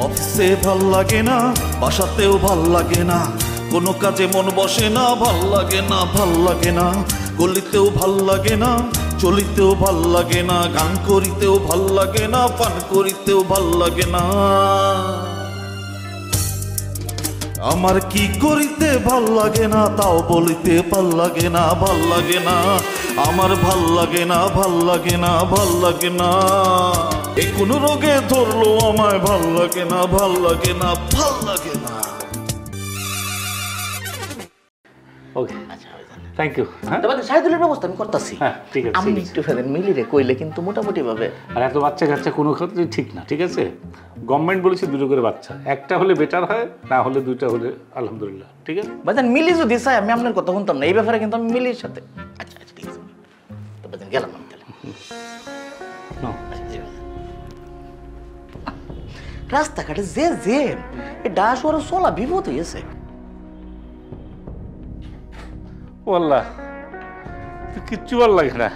অফিসে ভাল লাগে না, বাসাতেও ভাল লাগে না, কোনো কাজে মন বসে না, ভাল লাগে না, ভাল লাগে না, গলিতেও ভাল লাগে না, চলিতেও ভাল লাগে না, গান করিতেও ভাল লাগে না, পান করিতেও ভাল লাগে না। আমার কি করিতে ভাল লাগে না তাও বলিতে ভাল লাগে না, ভাল লাগে না, আমার ভাল লাগে না, ভাল লাগে না, ভাল লাগে না। এ কোন রোগে ধরলো আমায়, ভাল লাগে না, ভাল লাগে না, ভাল লাগে না। Okay thank you. তবে শাহিদুলের ব্যবস্থা আমি করতেছি। হ্যাঁ ঠিক আছে। আমি একটু ফেলেন মিলিরে কইলে কিন্তু মোটামুটি ভাবে। আর এত বাচ্চা কাচ্চা কোনো ক্ষেত্রে ঠিক না, ঠিক আছে? গভর্নমেন্ট বলেছে দুটো করে বাচ্চা, একটা হলে বেটার হয়, না হলে দুইটা হলে আলহামদুলিল্লাহ, ঠিক আছে? ভাইজান মিলি যদি চাই আমি আপনার কথা শুনতাম না এই ব্যাপারে, কিন্তু আমি মিলির সাথে। আচ্ছা আচ্ছা ঠিক আছে, তো ভাইজান গেলাম আমি তাহলে। রাস্তাঘাটে যে জ্যাম, এই ডাস ওর চলা বিপদ হয়েছে। ওয়াল্লাহ কিচ্ছু ভালো লাগে না।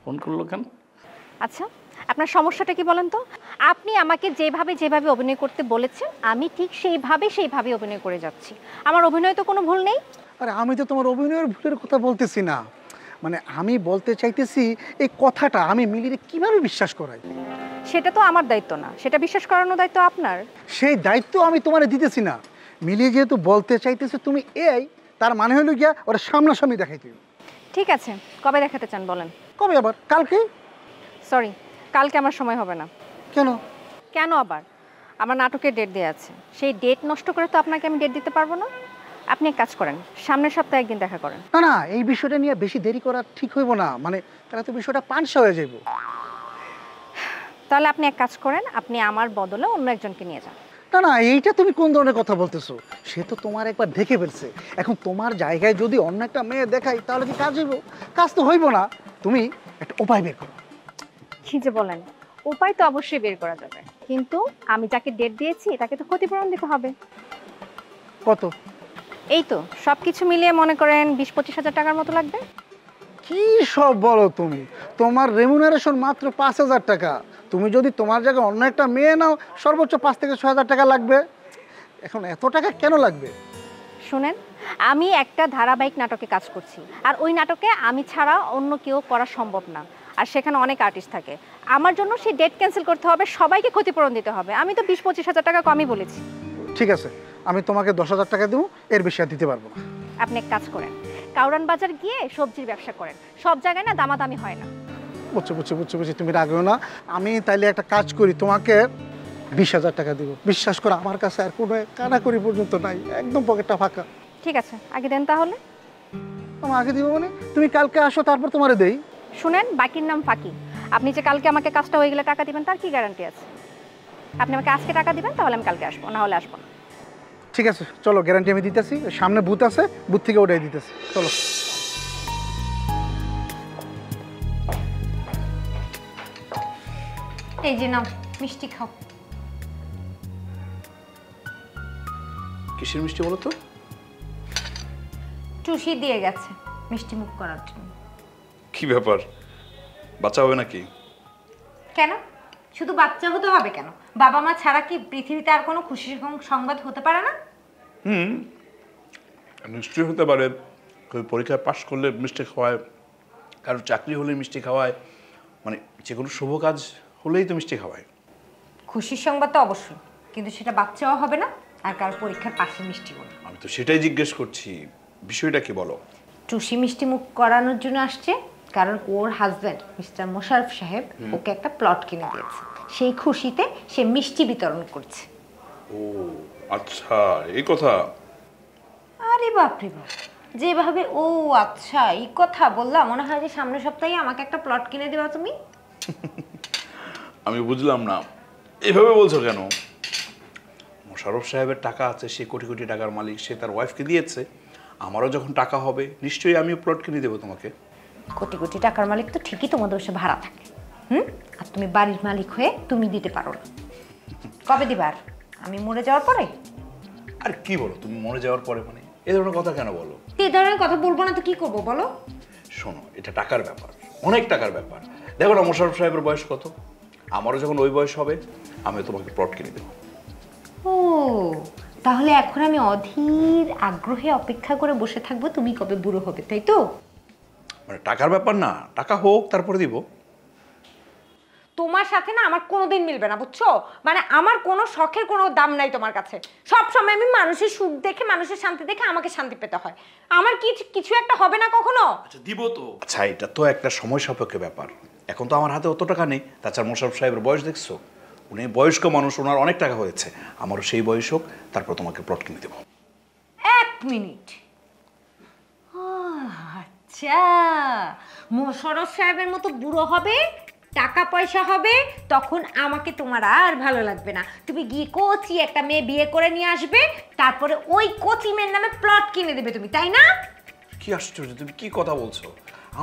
ফোন করলো কেন? আচ্ছা আপনার সমস্যাটা কি বলেন তো? আপনি আমাকে যেভাবে অভিনয় করতে বলেছেন আমি ঠিক সেইভাবে অভিনয় করে যাচ্ছি। আমার অভিনয় তো কোনো ভুল নেই। আরে আমি তো তোমার অভিনয়ের ভুলের কথা বলতেছি না, মানে আমি বলতে চাইতেছি এই কথাটা আমি মিলিরে কিভাবে বিশ্বাস করাই। সেটা তো আমার দায়িত্ব না, সেটা বিশ্বাস করানোর দায়িত্ব আপনার। সেই দায়িত্ব আমি তোমারে দিতেছি না। মিলি যেহেতু বলতে চাইতেছে তুমি এই, তার মানে হলো গিয়া ওরা সামনাসামনি দেখাইতে। ঠিক আছে, কবে দেখাতে চান বলেন? কবে আবার? কালকে? সরি, কালকে আমার সময় হবে না। কেন? কেন আবার? আমার নাটকের ডেট দেওয়া আছে, সেই ডেট নষ্ট করে তো আপনাকে আমি ডেট দিতে পারবো না। আপনি এক কাজ করেন, সামনের সপ্তাহে একদিন দেখা করেন। না না, এই বিষয়টা নিয়ে বেশি দেরি করা ঠিক হইব না, মানে তাহলে তো বিষয়টা পানসা হয়ে যাইব। তাহলে আপনি এক কাজ করেন, আপনি আমার বদলে অন্য একজনকে নিয়ে যান। না না, এইটা তুমি কোন ধরনের কথা বলতেছো? সে তো তোমার একবার দেখে ফেলছে, এখন তোমার জায়গায় যদি অন্য একটা মেয়ে দেখাই তাহলে কি কাজ হইব? কাজ তো হইব না। তুমি একটা উপায় বের করো। কি যে বলেন, উপায় তো অবশ্যই বের করা যাবে, কিন্তু আমি যাকে ডেট দিয়েছি তাকে তো ক্ষতিপূরণ দিতে হবে। কত? এই তো সবকিছু মিলিয়ে মনে করেন 20-25 হাজার টাকার মতো লাগবে। কি সব বলো তুমি? তোমার রেমুনারেশন মাত্র 5,000 টাকা। তুমি যদি তোমার জায়গায় অন্য একটা মেয়ে নাও সর্বোচ্চ 5 থেকে 6 হাজার টাকা লাগবে। এখন এত টাকা কেন লাগবে? শুনেন, আমি একটা ধারাবাহিক নাটকে কাজ করছি, আর ওই নাটকে আমি ছাড়া অন্য কেউ করা সম্ভব না, আর সেখানে অনেক আর্টিস্ট থাকে। আমার জন্য সেই ডেট ক্যান্সেল করতে হবে, সবাইকে ক্ষতিপূরণ দিতে হবে। আমি তো 20-25 হাজার টাকা কমই বলেছি। ঠিক আছে, আমি তোমাকে 10,000 টাকা দেবো, এর বেশি আর দিতে পারবো না। আপনি এক কাজ করেন, কাউরান বাজার গিয়ে সবজির ব্যবসা করেন, সব জায়গায় না দামাদামি হয় না। বুঝছি, তুমি রাগেও না। আমি তাইলে একটা কাজ করি, তোমাকে 20,000 টাকা দিব। বিশ্বাস করো আমার কাছে আর কোনো কানাকড়ি পর্যন্ত নাই, একদম পকেটটা ফাঁকা। ঠিক আছে, আগে দেন তাহলে। আমি আগে দিব মানে? তুমি কালকে আসো, তারপর তোমারে দেই। শুনেন, বাকির নাম ফাঁকি। আপনি যে কালকে আমাকে কাজটা হয়ে গেলে টাকা দিবেন তার কি গ্যারান্টি আছে? আপনি আমাকে আজকে টাকা দিবেন, তাহলে আমি কালকে আসবো, না হলে আসবো না। ঠিক আছে চলো, গ্যারান্টি আমি দিতেছি। সামনে বুথ আছে, বুথ থেকে ওটাই দিতেছি, চলো। এই যে নাও, মিষ্টি খাও। কিসের মিষ্টি বলো তো? টুসি দিয়ে গেছে মিষ্টি মুখ করার জন্য। কি ব্যাপার, বাচ্চা হবে নাকি? কেন শুধু বাচ্চা হতে হবে কেন? বাবা মা ছাড়া কি পৃথিবীতে আর কোনো খুশির সংবাদ হতে পারে না? নিশ্চয়ই হতে পারে। পরীক্ষায় পাশ করলে মিষ্টি খাওয়ায়, কারোর চাকরি হলে মিষ্টি খাওয়ায়, মানে যে কোনো শুভ কাজ হলেই তো মিষ্টি খাওয়ায়। খুশির সংবাদ তো অবশ্যই, কিন্তু সেটা বাচ্চাও হবে না আর কারোর পরীক্ষার পাশে মিষ্টি বলে। আমি তো সেটাই জিজ্ঞেস করছি, বিষয়টা কি বলো? টুসি মিষ্টি মুখ করানোর জন্য আসছে, কারণ ওর হাজব্যান্ড মিস্টার মোশাররফ সাহেব ওকে একটা প্লট কিনে দিয়েছে, সেই খুশিতে সে মিষ্টি বিতরণ করছে। ও আচ্ছা, এই কথা। আরে বাপরে বাপ, যেভাবে ও আচ্ছা এই কথা বললাম, মনে হয় যে সামনের সপ্তাহে আমাকে একটা প্লট কিনে দেবা তুমি। আমি বুঝলাম না, এভাবে বলছো কেন? মোশাররফ সাহেবের টাকা আছে, সে কোটি কোটি টাকার মালিক, সে তার ওয়াইফকে দিয়েছে। আমারও যখন টাকা হবে নিশ্চয়ই আমিও প্লট কিনে দেবো তোমাকে। কোটি কোটি টাকার মালিক তো ঠিকই তোমাদের বাসায় ভাড়া থাকে, আর তুমি বাড়ির মালিক হয়ে তুমি দিতে পারো না। কবে দিবার? আমি মরে যাওয়ার পরে? আর কি বলো তুমি, মরে যাওয়ার পরে? মানে এই ধরনের কথা কেন বলো? এই ধরনের কথা বলবো না তো কি করবো বলো? শোনো, এটা টাকার ব্যাপার, অনেক টাকার ব্যাপার। দেখো না মোশাররফ সাহেবের বয়স কত, আমারও যখন ওই বয়স হবে আমি তোমাকে প্লট কিনে দেবো। ও তাহলে এখন আমি অধীর আগ্রহে অপেক্ষা করে বসে থাকবো তুমি কবে বুড়ো হবে, তাই তো? মানে টাকার ব্যাপার না, টাকা হোক তারপরে দিব। তোমার সাথে না আমার কোনোদিন মিলবে না, বুঝছো? মানে আমার কোনো শখের কোনো দাম নাই তোমার কাছে। সব সময় আমি মানুষের সুখ দেখে, মানুষের শান্তি দেখে আমাকে শান্তি পেতে হয়। আমার কিছু একটা হবে না কখনো? আচ্ছা দিব তো। আচ্ছা এটা তো একটা সময় সাপেক্ষ ব্যাপার, এখন তো আমার হাতে অত টাকা নেই। তাছাড়া মোশাররফ সাহেবের বয়স দেখছো, উনি বয়স্ক মানুষ, ওনার অনেক টাকা হয়েছে। আমারও সেই বয়স হোক, তারপর তোমাকে প্লট কিনে দেবো। 1 মিনিট। আচ্ছা, মোশাররফ সাহেবের মতো বুড়ো হবে, টাকা পয়সা হবে, তখন আমাকে তোমার আর ভালো লাগবে না। তুমি গিয়ে কোচি একটা মেয়ে বিয়ে করে নিয়ে আসবে, তারপরে ওই কোচি মেয়ের নামে প্লট কিনে দেবে তুমি, তাই না? কি আশ্চর্য, তুমি কি কথা বলছো?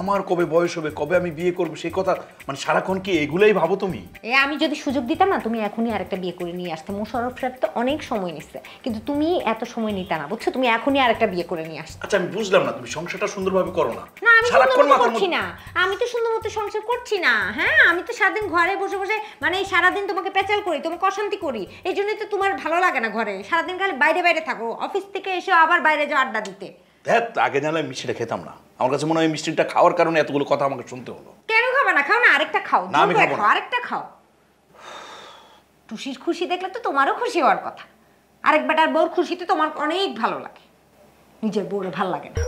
আমার কবে বয়স হবে, কবে আমি বিয়ে করবো, সেই কথা মানে সারাক্ষণ কি এগুলাই ভাবো তুমি? আমি যদি সুযোগ দিতাম না, তুমি এখনই আরেকটা বিয়ে করে নিয়ে আসতে। মোশাররফ সাহেব তো অনেক সময় নিচ্ছে, কিন্তু তুমি এত সময় নিতে না, বুঝছো? তুমি এখনই আরেকটা বিয়ে করে নিয়ে আসতে। আচ্ছা আমি বুঝলাম না, তুমি সংসারটা সুন্দরভাবে করো না। না আমি সারাক্ষণ সুন্দর মতো মাথার করছি মধ্যে- না, আমি তো সুন্দর মতো সংসার করছি না। হ্যাঁ, আমি তো সারাদিন ঘরে বসে বসে মানে সারাদিন তোমাকে পেঁচাল করি, তোমাকে অশান্তি করি। এই জন্যই তো তোমার ভালো লাগে না ঘরে, সারাদিন খালি বাইরে বাইরে থাকো, অফিস থেকে এসে আবার বাইরে যাও আড্ডা দিতে। ধ্যাত, আগে জানলে আমি মিষ্টিটা খেতাম না। আমার কাছে মনে হয় মিষ্টিটা খাওয়ার কারণে এতগুলো কথা আমাকে শুনতে হলো। কেন খাবে না? খাও না, আরেকটা খাও। না, আমি জোর করে খাবো না। খাও, আরেকটা খাও। টুসির খুশি দেখলে তো তোমারও খুশি হওয়ার কথা। আরেক বেটার বউর খুশিতে তোমার অনেক ভালো লাগে, নিজের বউরে ভালো লাগে না।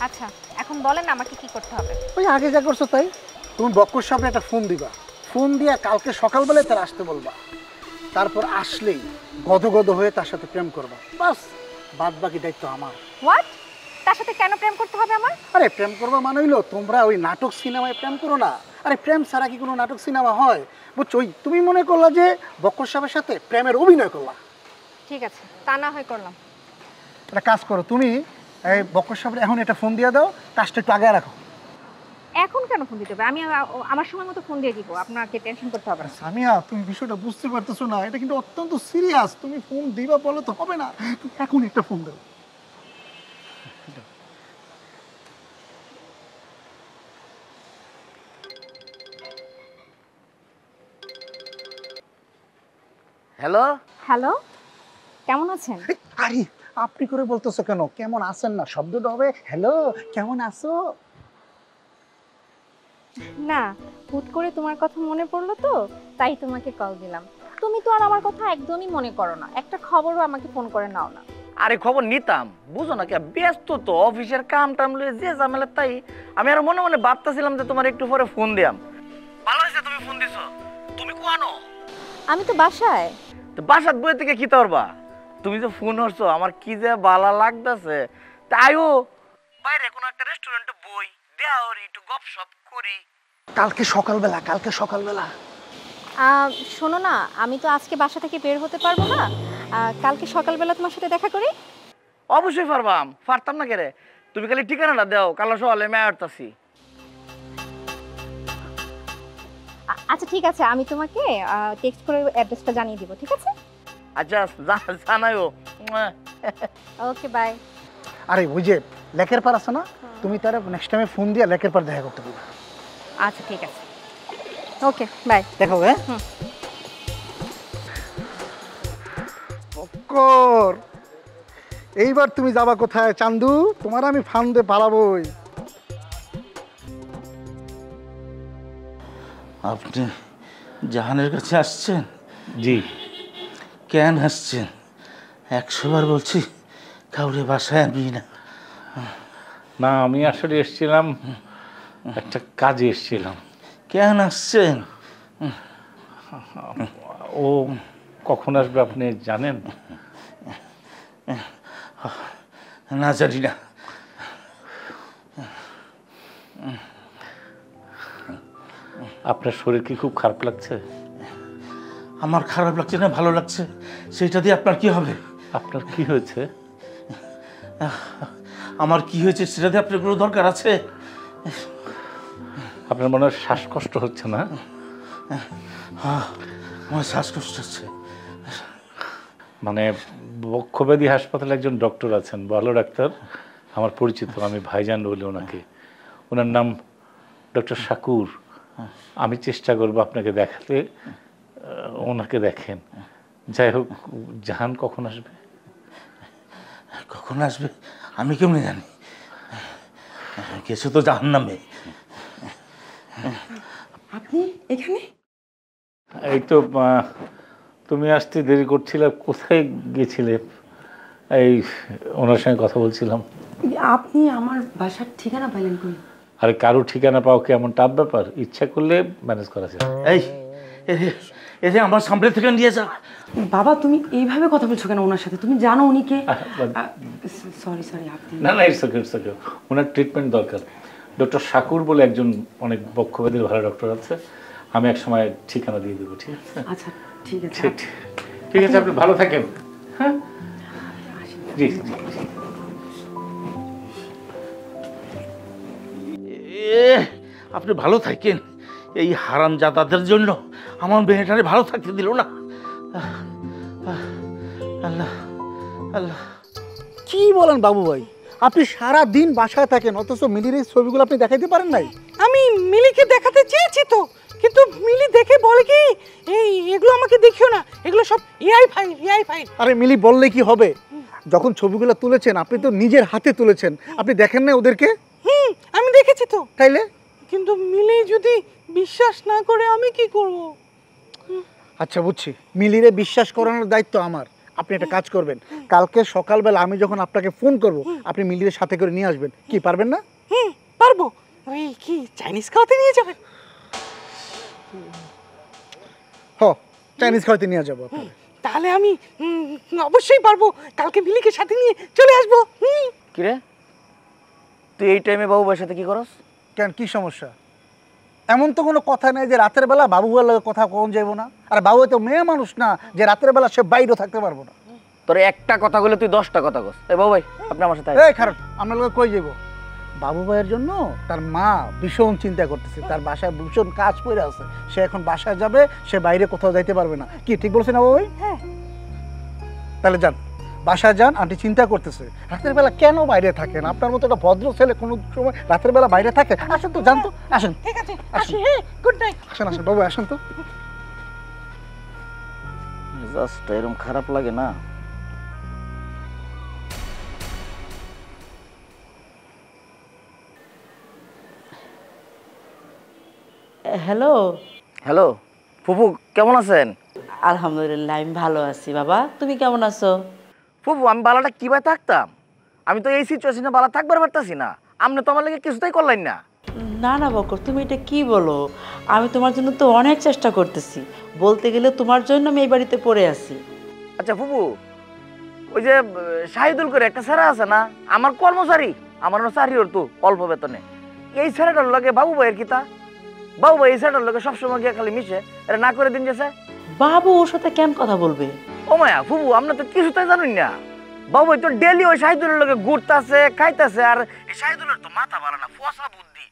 আচ্ছা এখন বলেন আমাকে কি করতে হবে? ওই আগে যা করছো তাই। তুমি বক্কর সাহেবকে একটা ফোন দিবা, ফোন দিয়ে কালকে সকালবেলায় তার আসতে বলবা। তারপর আসলেই গদগদ হয়ে তার সাথে প্রেম করবা, বাস। বাদ বাকি দায়িত্ব আমার। হোয়াট? তার সাথে কেন প্রেম করতে হবে আমার? আরে প্রেম করবা মানে হইলো তোমরা ওই নাটক সিনেমায় প্রেম করো না। আরে প্রেম ছাড়া কি কোনো নাটক সিনেমা হয়? বুঝছো, ওই তুমি মনে করলা যে বক্কর সাহেবের সাথে প্রেমের অভিনয় করলা। ঠিক আছে, তা না হয় করলাম। একটা কাজ করো, তুমি এই বক্কর সাহেবের এখন একটা ফোন দিয়ে দাও, কাজটা একটু আগে রাখো। এখন কেন ফোন দিতে হবে? আমি আমার সময় মতো ফোন দিয়ে দিব, আপনাকে টেনশন করতে হবে না। সামিয়া, তুমি বিষয়টা বুঝতে পারতেছো না, এটা কিন্তু অত্যন্ত সিরিয়াস। তুমি ফোন দিবা বলো তো হবে না, তুমি এখন একটা ফোন দাও। হ্যালো, হ্যালো, কেমন আছেন? আরে আপনি করে বলতেছো কেন? কেমন আছেন না শব্দটা হবে হ্যালো, কেমন আছো? না, হুট করে তোমার কথা মনে পড়লো তো, তাই তোমাকে কল দিলাম। তুমি তো আর আমার কথা একদমই মনে করো না, একটা খবরও আমাকে ফোন করে নাও না। আরে খবর নিতাম, বুঝো না, কে ব্যস্ত তো অফিসের কাম টাম লয়ে যে ঝামেলা, তাই আমি আর মনে মনে ভাবতেছিলাম যে তোমার একটু পরে ফোন দিয়াম। ভালো হয়েছে তুমি ফোন দিছো। তুমি কোয়ানো? আমি তো বাসায়। তো বাসাত বই থেকে কি করবা? তুমি যে ফোন করছো আমার কি যে ভালো লাগতেছে। তাইও বাইরে কোনো একটা রেস্টুরেন্টে বই দেয়া ওর একটু গপসপ করি। কালকে সকালবেলা, কালকে সকালবেলা। শোনো না, আমি তো আজকে বাসা থেকে বের হতে পারবো না, কালকে সকালবেলা তোমার সাথে দেখা করি। অবশ্যই পারবাম, পারতাম না কেরে। তুমি খালি ঠিকানাটা দাও, কালো সকালে আমি আসতাছি। আচ্ছা ঠিক আছে, আমি তোমাকে টেক্সট করে অ্যাড্রেসটা জানিয়ে দিব, ঠিক আছে? আচ্ছা জানাইও। ওকে, বাই। আরে ওই যে লেকের পার আছে না, তুমি তার নেক্সট টাইমে ফোন দিয়ে লেকের পার দেখা করতে পারবে। আচ্ছা ঠিক আছে, ওকে বাই। দেখো হ্যাঁ বক্কর, এইবার তুমি যাবা কোথায় চান্দু? তোমার আমি ফান্দে পালাবই। আপনি জাহানের কাছে আসছেন? জি। কেন আসছেন? 100 বার বলছি কাউরে বাসায় আনবি না। না, আমি আসলে এসেছিলাম, একটা কাজে এসেছিলাম। কেন আসছেন? ও কখন আসবে আপনি জানেন? না জানি না। আপনার শরীর কি খুব খারাপ লাগছে? আমার খারাপ লাগছে না ভালো লাগছে, সেটা দিয়ে আপনার কি হবে? আপনার কি হয়েছে? আমার কি হয়েছে সেটা দিয়ে আপনার কোনো দরকার আছে? আপনার মনে হয় শ্বাসকষ্ট হচ্ছে না? আমার শ্বাসকষ্ট হচ্ছে। মানে বক্ষব্যাধি হাসপাতালে একজন ডক্টর আছেন, ভালো ডাক্তার, আমার পরিচিত, আমি ভাইজান বলি ওনাকে। ওনার নাম ডক্টর শাকুর। আমি চেষ্টা করবো আপনাকে দেখাতে, ওনাকে দেখেন। যাই হোক, জাহান কখন আসবে? কখন আসবে আমি কেমনি জানি? কিছু তো জাহান নামে। আপনি এখানে? এই তো তুমি আসতে দেরি করছিলে, কোথায় গেছিলে? এই ওনার সঙ্গে কথা বলছিলাম। আপনি আমার বাসার ঠিকানা পাইলেন কই? আরে কারো ঠিকানা পাও কি এমন টাফ ব্যাপার? ইচ্ছা করলে ম্যানেজ করা যায়। এই এসে আমার সামনে থেকে নিয়ে যা। বাবা তুমি এইভাবে কথা বলছো কেন ওনার সাথে? তুমি জানো উনি কে? সরি আপনি। না ইটস ওকে। ওনার ট্রিটমেন্ট দরকার। ডক্টর শাকুর বলে একজন অনেক বক্ষব্যাধির ভালো ডক্টর আছে, আমি এক সময় ঠিকানা দিয়ে দেবো। ঠিক আছে? আচ্ছা ঠিক আছে। ঠিক আছে, আপনি ভালো থাকেন। হ্যাঁ জি। আপনি ভালো থাকেন। এই হারামজাদাদের জন্য আমার মেয়েটারে ভালো থাকতে দিল না। আল্লাহ আল্লাহ। কি বলেন বাবু ভাই, আপনি সারা দিন বাসায় থাকেন অথচ মিলির এই ছবিগুলো আপনি দেখাইতে পারেন নাই? আমি মিলিকে দেখাতে চেয়েছি তো, কিন্তু মিলি দেখে বলে কি এই এগুলো আমাকে দেখিও না, এগুলো সব এআই ফাইল। আরে মিলি বললে কি হবে? যখন ছবিগুলো তুলেছেন আপনি তো নিজের হাতে তুলেছেন, আপনি দেখেন না ওদেরকে? আমি দেখেছি তো। তাইলে? কিন্তু মিলি যদি বিশ্বাস না করে আমি কি করব? আচ্ছা বুঝছি, মিলিরে বিশ্বাস করানোর দায়িত্ব আমার। আপনি একটা কাজ করবেন, কালকে সকালবেলা আমি যখন আপনাকে ফোন করব আপনি মিলিরে সাথে করে নিয়ে আসবেন। কি পারবেন না? পারবো। ওই কি চাইনিজ খাওয়াতে নিয়ে যাবেন? চাইনিজ খাওয়াতে নিয়ে যাবো। তাহলে আমি অবশ্যই পারবো, কালকে মিলিকে সাথে নিয়ে চলে আসবো। কিরে, তুই এই টাইমে বাবু ভাইয়ের সাথে কি করস? কেন, কি সমস্যা? এমন তো কোনো কথা নেই যে রাতের বেলা বাবু ভাইয়ের কথা কখন যাইবো না। আর বাবু তো মেয়ে মানুষ না যে রাতের বেলা সে বাইরেও থাকতে পারবো না। তোর একটা কথা বলে তুই 10টা কথা কস। এই বাবু ভাই আপনি আমার সাথে এই খারাপ, আমরা লোক কই যাবো? বাবু ভাইয়ের জন্য তার মা ভীষণ চিন্তা করতেছে, তার বাসায় ভীষণ কাজ পড়ে আছে, সে এখন বাসায় যাবে, সে বাইরে কোথাও যাইতে পারবে না। কি ঠিক বলছেন বাবু ভাই? হ্যাঁ। তাহলে যান, বাসায় যান। আন্টি চিন্তা করতেছে রাতের বেলা কেন বাইরে থাকেন? আপনার মতো একটা ভদ্র ছেলে কোনো সময় রাতের বেলা বাইরে থাকে? আসেন তো, যান তো, আসেন। ঠিক আছে, আসি। হ্যাঁ, গুড নাইট। আসেন বাবু, আসেন তো। জাস্ট এরকম খারাপ লাগে না? হ্যালো। হ্যালো ফুফু, কেমন আছেন? আলহামদুলিল্লাহ আমি ভালো আছি। বাবা তুমি কেমন আছো? ফুফু আমি বালাটা কিভাবে থাকতাম? আমি তো এই সিচুয়েশনে বালা থাকবার পারতাছি না। আপনি তো আমার লাগে কিছুতেই করলেন না। না না বকর, তুমি এটা কি বলো? আমি তোমার জন্য তো অনেক চেষ্টা করতেছি, বলতে গেলে তোমার জন্য আমি এই বাড়িতে পড়ে আছি। আচ্ছা ফুফু, ওই যে শাহিদুল করে একটা স্যার আছে না, আমার কর্মচারী, আমার চাকরি তো অল্প বেতনে, এই স্যারটার লগে বাবু ভাইয়ের কিতা? বাবু ভাই এই স্যারটার লগে সবসময় গিয়ে খালি মিশে, এটা না করে দিন গেছে। বাবু ওর সাথে কেন কথা বলবে? ও মায়া ফুফু, আপনি তো কিছুতেই জানেন না। বাবু ভাই তো ডেলি ওই শাহিদুলের লগে ঘুরতেছে, খাইতেছে, আর এই শাহিদুলের তো মাথা বাড়া না, ফসা বুদ্ধি,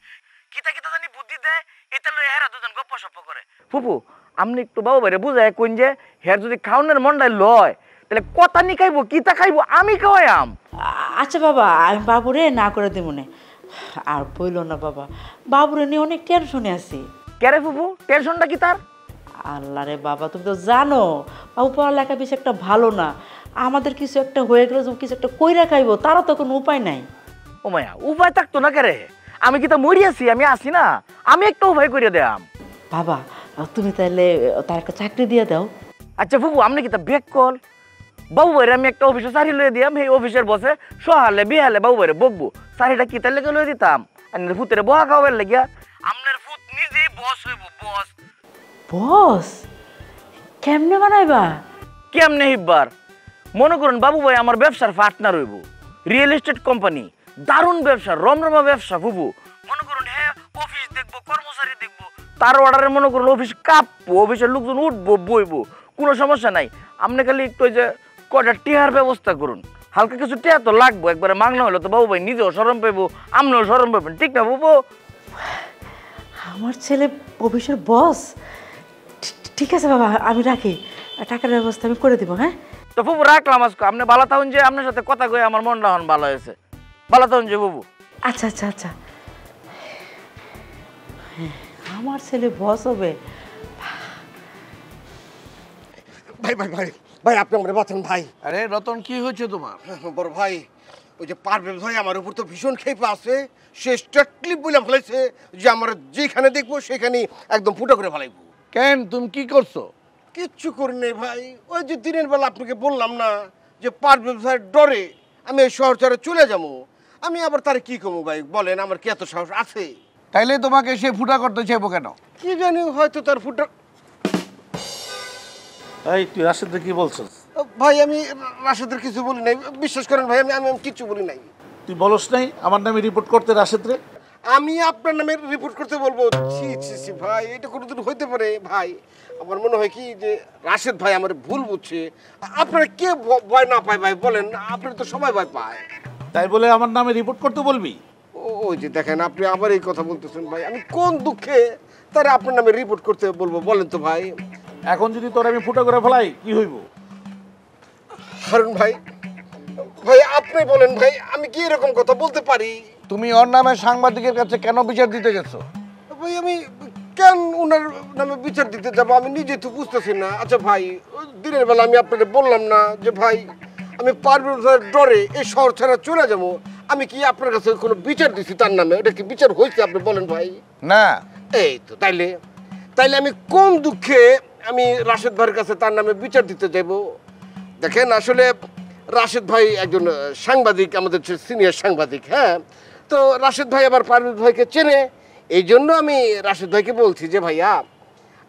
কিতা কিতা জানি বুদ্ধি দেয়, এটা লই হেরা দুজন গপ্প সপ্প করে। ফুফু আপনি একটু বাবু ভাইরে বুঝায় কোন যে হের যদি খাওয়ানোর মনটাই লয় তাহলে কথা নি খাইবো, কিতা খাইবো, আমি খাওয়াইম। আচ্ছা বাবা, আমি বাবুরে না করে দেব না। আর বইল না বাবা, বাবুরে নিয়ে অনেক টেনশনে আছি। কেরে ফুফু, টেনশনটা কি তার? আল্লাহ রে বাবা, তুমি তো জানো বাবু পড়ালেখা বেশি একটা ভালো না। আমাদের কিছু একটা হয়ে গেলে কিছু একটা কইরা খাইবো, তারও তো কোনো উপায় নাই। ও মায়া, উপায় থাকতো না কেরে? আমি কি তা মরি আছি? আমি আসি না, আমি একটা উপায় করে দেয়াম। বাবা তুমি তাহলে তার একটা চাকরি দিয়ে দাও। আচ্ছা ফুফু, আপনি কি তা বেক কল? বাবু ভাইরে আমি একটা অফিসে চাকরি লয়ে দিয়াম, সেই অফিসের বসে সহালে বিহালে বাবু ভাইরে বকবো, চাকরিটা কি তার লেগে লয়ে দিতাম? আর ফুতের বহা খাওয়ার লেগিয়া আপনার ফুত নিজেই বস হইব। বস? বস কেমনে বানাইবা? কেমনে হিব্বার? মনে করুন বাবু ভাই আমার ব্যবসার পার্টনার হইব, রিয়েল এস্টেট কোম্পানি, দারুণ ব্যবসা, রমরমা ব্যবসা। ফুফু মনে করুন হ্যাঁ, অফিস দেখবো, কর্মচারী দেখবো, তার অর্ডারে মনে করুন অফিস কাঁপবো, অফিসের লোকজন উঠবো বইবো, কোনো সমস্যা নাই। আপনি খালি একটু ওই যে কয়টা টিহার ব্যবস্থা করুন, হালকা কিছু টিয়া তো লাগবো, একবারে মাংনা হলে তো বাবু ভাই নিজেও সরম পাইবো, আপনিও সরম পাইবেন, ঠিক না বাবু? আমার ছেলে অফিসের বস? ঠিক আছে বাবা, আমি রাখি, টাকার ব্যবস্থা আমি করে দিব। হ্যাঁ তো ফুফু রাখলাম আজকে। আপনি ভালো থাকুন, যে আপনার সাথে কথা কয়ে আমার মনটা এখন ভালো হয়েছে। ভালো থাকুন যে বাবু। আচ্ছা আচ্ছা আচ্ছা। আমার ছেলে বস হবে। ভাই ভাই ভাই ভাই আপনি আমার বাঁচান ভাই। আরে রতন, কি হয়েছে তোমার? বড় ভাই, ওই যে পারভেজ ভাই আমার উপর তো ভীষণ ক্ষেপে আছে। সে স্ট্রিক্টলি বলে ফেলেছে যে আমার যেখানে দেখবো সেখানেই একদম ফুটো করে ফেলাইবো। কেন, তুমি কি করছো? কিচ্ছু করি নেই ভাই। ওই যে দিনের বেলা আপনাকে বললাম না যে পারভেজ ভাইয়ের ডরে আমি এই শহর ছেড়ে চলে যাবো। আমি আবার তার কি কমু ভাই বলেন, আমার কি এত সাহস আছে? তাইলে তোমাকে সে ফুটা করতে চাইবো কেন? কি জানি, হয়তো তার ফুটা। এই তুই রাশেদকে কি বলছিস? ভাই আমি রাশেদের কিছু বলি নাই, বিশ্বাস করেন ভাই, আমি আমি কিছু বলি নাই। তুই বলস নাই আমার নামে রিপোর্ট করতে রাশেদ রে? আমি আপনার নামে রিপোর্ট করতে বলবো? ছি ছি ছি ভাই, এটা কোনোদিন হইতে পারে ভাই? আমার মনে হয় কি যে রাশেদ ভাই আমার ভুল বুঝছে। আপনারা কে ভয় না পায় ভাই বলেন? আপনারা তো সবাই ভয় পায়। তাই বলে আমার নামে রিপোর্ট করতে বলবি? ওই যে দেখেন, আপনি আবার এই কথা বলতেছেন ভাই। আমি কোন দুঃখে তারা আপনার নামে রিপোর্ট করতে বলবো বলেন তো ভাই? এখন যদি তোর আমি ফুটা করে ফেলাই কি হইব? হারুন ভাই, ভাই আপনি বলেন ভাই, আমি কি এরকম কথা বলতে পারি? তুমি ওর নামে সাংবাদিকের কাছে কেন বিচার দিতে গেছো? ভাই আমি কেন ওনার নামে বিচার দিতে যাবো আমি নিজে তো বুঝতেছি না। আচ্ছা ভাই, দিনের বেলা আমি আপনাকে বললাম না যে ভাই আমি পারভেজের ডরে এই শহর ছাড়া চলে যাবো? আমি কি আপনার কাছে কোনো বিচার দিছি তার নামে? এটা কি বিচার হয়েছে আপনি বলেন ভাই? না। এই তো তাইলে তাইলে আমি কোন দুঃখে আমি রাশেদ ভাইয়ের কাছে তার নামে বিচার দিতে যাব? দেখেন আসলে রাশেদ ভাই একজন সাংবাদিক, আমাদের সিনিয়র সাংবাদিক। হ্যাঁ, তো রাশেদ ভাই আবার পারভেজ ভাইকে চেনে, এই জন্য আমি রাশেদ ভাইকে বলছি যে ভাইয়া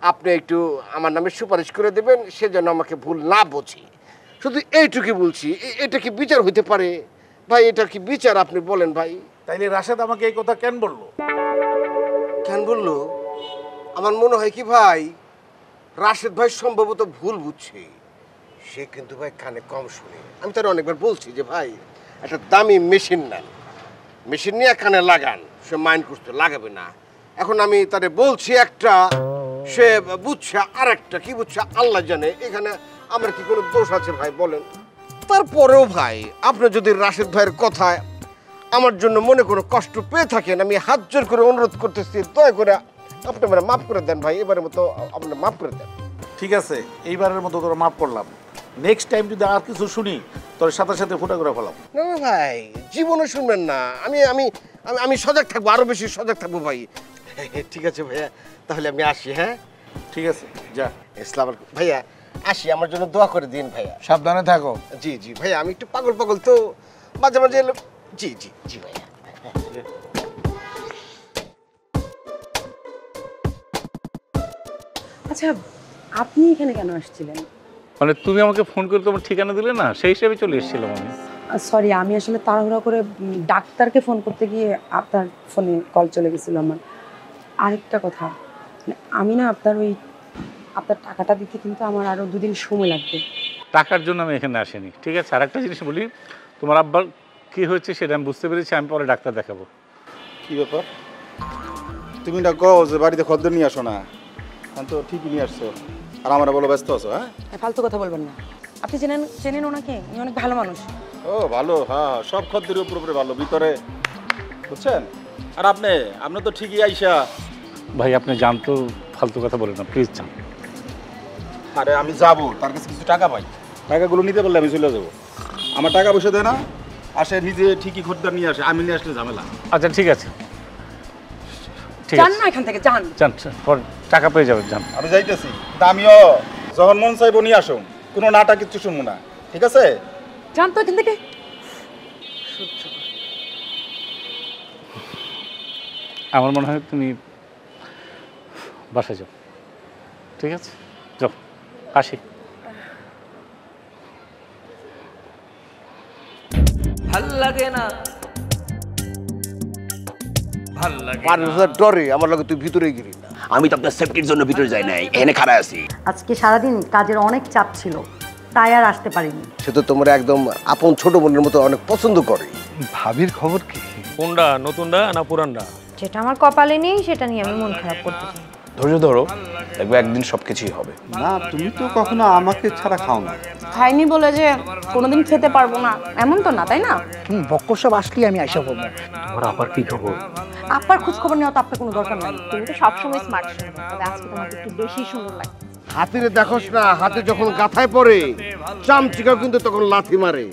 আপনি একটু আমার নামে সুপারিশ করে দেবেন, সেজন্য আমাকে ভুল না বুঝি। শুধু এইটুকুই বলছি। এটা কি বিচার হইতে পারে ভাই? এটা কি বিচার আপনি বলেন ভাই? তাইলে রাশেদ আমাকে এই কথা কেন বললো? কেন বললো? আমার মনে হয় কি ভাই, রাশেদ ভাই সম্ভবত ভুল বুঝছে। সে কিন্তু ভাই কানে কম শুনে। আমি তার অনেকবার বলছি যে ভাই একটা দামি মেশিন নেন, মেশিন নিয়ে কানে লাগান। সে মাইন্ড করতে লাগাবে না। এখন আমি তারে বলছি একটা, সে বুঝছে আর একটা। কি বুঝছে আল্লাহ জানে। এখানে আমার কি কোনো দোষ আছে ভাই বলেন? তারপরেও ভাই আপনি যদি রাশেদ ভাইয়ের কথায় আমার জন্য মনে কোনো কষ্ট পেয়ে থাকেন, আমি হাত জোর করে অনুরোধ করতেছি, দয়া করে আপনি আমার মাফ করে দেন ভাই। এবারের মতো আপনি মাফ করে দেন। ঠিক আছে, এইবারের মতো তোরা মাফ করলাম। নেক্সট টাইম যদি আর কিছু শুনি তোর সাথে সাথে ফুটা করে ফেলাম। না না ভাই, জীবনে শুনবেন না। আমি আমি আমি সজাগ থাকবো, আরো বেশি সজাগ থাকবো ভাই। ঠিক আছে ভাইয়া, তাহলে আমি আসি। হ্যাঁ ঠিক আছে, যা। ইসলাম ভাইয়া, আসি। আমার জন্য দোয়া করে দিন ভাইয়া। সাবধানে থাকো। জি জি ভাইয়া, আমি একটু পাগল পাগল তো মাঝে মাঝে। জি জি জি ভাইয়া। আচ্ছা, আপনি এখানে কেন আসছিলেন? মানে তুমি আমাকে ফোন করে তোমার ঠিকানা দিলে না, সেই হিসেবে চলে এসেছিলাম আমি। সরি, আমি আসলে তাড়াহুড়া করে ডাক্তারকে ফোন করতে গিয়ে আপনার ফোনে কল চলে গেছিল আমার। আরেকটা কথা, আমি না আপনার টাকাটা দিতে কিন্তু আমার আরও 2 দিন সময় লাগবে। টাকার জন্য আমি এখানে আসিনি, ঠিক আছে? আর একটা জিনিস বলি, তোমার আব্বার কী হয়েছে সেটা আমি বুঝতে পেরেছি, আমি পরে ডাক্তার দেখাবো। কি ব্যাপার? তুমি না কও যে বাড়িতে খদ্দের নিয়ে আসো না, আমি তো ঠিকই নিয়ে আসছো, আর আমার বলো ব্যস্ত আছো। হ্যাঁ, ফালতু কথা বলবেন না। আপনি চেনেন ওনাকে? উনি অনেক ভালো মানুষ। ও ভালো, হ্যাঁ, সব খদ্দের উপরে ভালো, ভিতরে বুঝছেন। আর আপনি তো ঠিকই আইসা। ভাই আপনি যান তো, ফালতু কথা বলেন না প্লিজ, যান। আরে আমি যাবো, তার কাছে কিছু টাকা পাই, টাকাগুলো নিতে পারলে আমি চলে যাবো। আমার টাকা পয়সা দেয় না, আসে নিজে ঠিকই খদ্দের নিয়ে আসে, আমি নিয়ে আসলে ঝামেলা। আচ্ছা ঠিক আছে, ঠিক যান আছে, না এখান থেকে, যান। যান, পরে টাকা পেয়ে যাবেন, যান। আমি যাইতেছি, আমিও যখন মন চাইবো নিয়ে আসো, কোনো নাটা কিচ্ছু শুনবো না, ঠিক আছে? যান তো এখান থেকে। আমার মনে হয় তুমি বাসায় যাও, ঠিক আছে? যাও, আসি। ভাল লাগে না, ভাল লাগে পারভেজের ডরে আমার লাগে তুই ভিতরে গেলি না। আমি তো আপনার সেফটির জন্য ভিতরে যাই নাই, এখানে খাড়া আছি। আজকে সারাদিন কাজের অনেক চাপ ছিল, তাই আর আসতে পারিনি। সে তো তোমার একদম আপন ছোট বোনের মতো অনেক পছন্দ করে। ভাবির খবর কি? কোনটা, নতুনটা না পুরানটা? যেটা আমার কপালে নেই সেটা নিয়ে আমি মন খারাপ করতে চাই। ধৈর্য ধরো, দেখবে একদিন সব কিছুই হবে। না, তুমি তো কখনো আমাকে ছাড়া খাও না। খাইনি বলে যে কোনোদিন খেতে পারবো না এমন তো না, তাই না? বক্কর সাহেব আসলেই আমি আইসা বলবো। তোমার আবার কি খবর? আপার খোঁজ খবর নেওয়া তো আপনার কোনো দরকার নাই। তুমি তো সবসময় স্মার্ট শুনো, তবে আজকে তোমাকে একটু বেশি সুন্দর লাগে। হাতিরে দেখোস না, হাতে যখন গাথায় পড়ে চামচিকা কিন্তু তখন লাথি মারে।